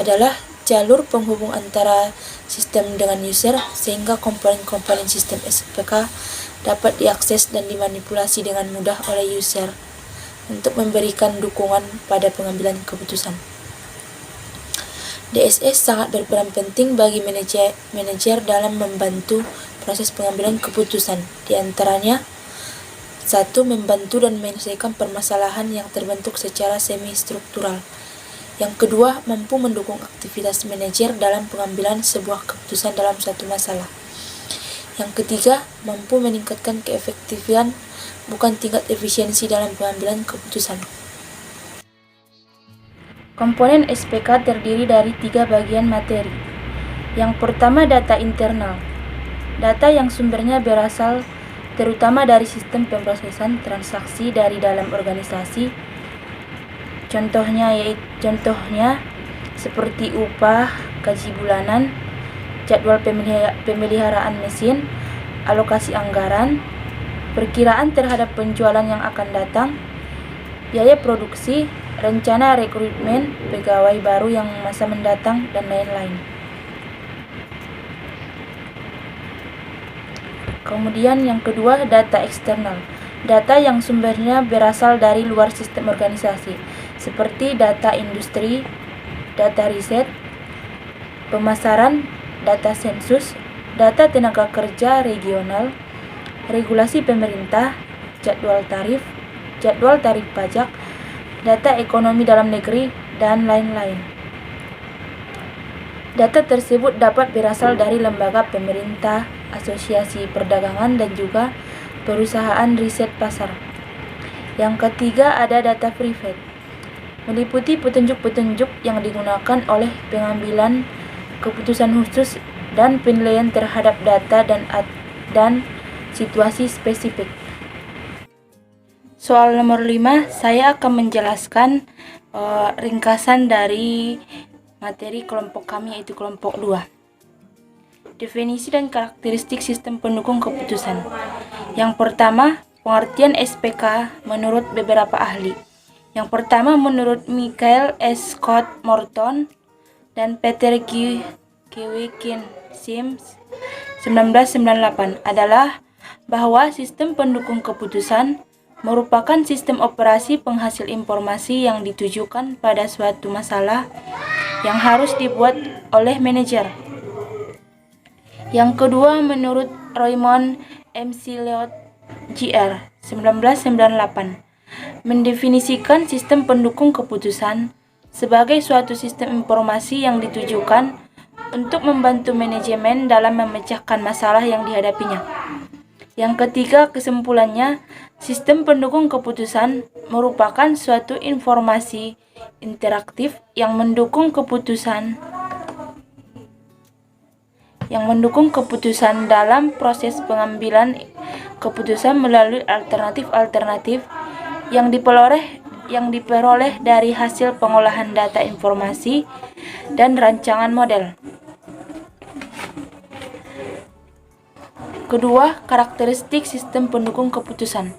adalah jalur penghubung antara sistem dengan user, sehingga komponen-komponen sistem SPK dapat diakses dan dimanipulasi dengan mudah oleh user untuk memberikan dukungan pada pengambilan keputusan. DSS sangat berperan penting bagi manajer dalam membantu proses pengambilan keputusan. Di antaranya, 1. Membantu dan menyelesaikan permasalahan yang terbentuk secara semi-struktural. Yang kedua, mampu mendukung aktivitas manajer dalam pengambilan sebuah keputusan dalam suatu masalah. Yang ketiga, mampu meningkatkan keefektifan, bukan tingkat efisiensi dalam pengambilan keputusan. Komponen SPK terdiri dari 3 bagian materi. Yang pertama, data internal. Data yang sumbernya berasal terutama dari sistem pemrosesan transaksi dari dalam organisasi. Contohnya seperti upah, gaji bulanan, jadwal pemeliharaan mesin, alokasi anggaran, perkiraan terhadap penjualan yang akan datang, biaya produksi, rencana rekrutmen pegawai baru yang masa mendatang, dan lain-lain. Kemudian yang kedua, data eksternal. Data yang sumbernya berasal dari luar sistem organisasi, seperti data industri, data riset, pemasaran, data sensus, data tenaga kerja regional, regulasi pemerintah, jadwal tarif pajak, data ekonomi dalam negeri, dan lain-lain. Data tersebut dapat berasal dari lembaga pemerintah, asosiasi perdagangan, dan juga perusahaan riset pasar. Yang ketiga, ada data privat, meliputi petunjuk-petunjuk yang digunakan oleh pengambilan keputusan khusus dan penilaian terhadap data dan situasi spesifik. Soal nomor 5, saya akan menjelaskan ringkasan dari materi kelompok kami, yaitu kelompok 2. Definisi dan karakteristik sistem pendukung keputusan. Yang pertama, pengertian SPK menurut beberapa ahli. Yang pertama, menurut Michael S. Scott Morton dan Peter G. Kewekin Sims 1998 adalah bahwa sistem pendukung keputusan merupakan sistem operasi penghasil informasi yang ditujukan pada suatu masalah yang harus dibuat oleh manajer. Yang kedua, menurut Raymond McLeod Jr. 1998, mendefinisikan sistem pendukung keputusan sebagai suatu sistem informasi yang ditujukan untuk membantu manajemen dalam memecahkan masalah yang dihadapinya. Yang ketiga, kesimpulannya, sistem pendukung keputusan merupakan suatu informasi interaktif yang mendukung keputusan dalam proses pengambilan keputusan melalui alternatif-alternatif yang diperoleh dari hasil pengolahan data informasi dan rancangan model. Kedua, karakteristik sistem pendukung keputusan.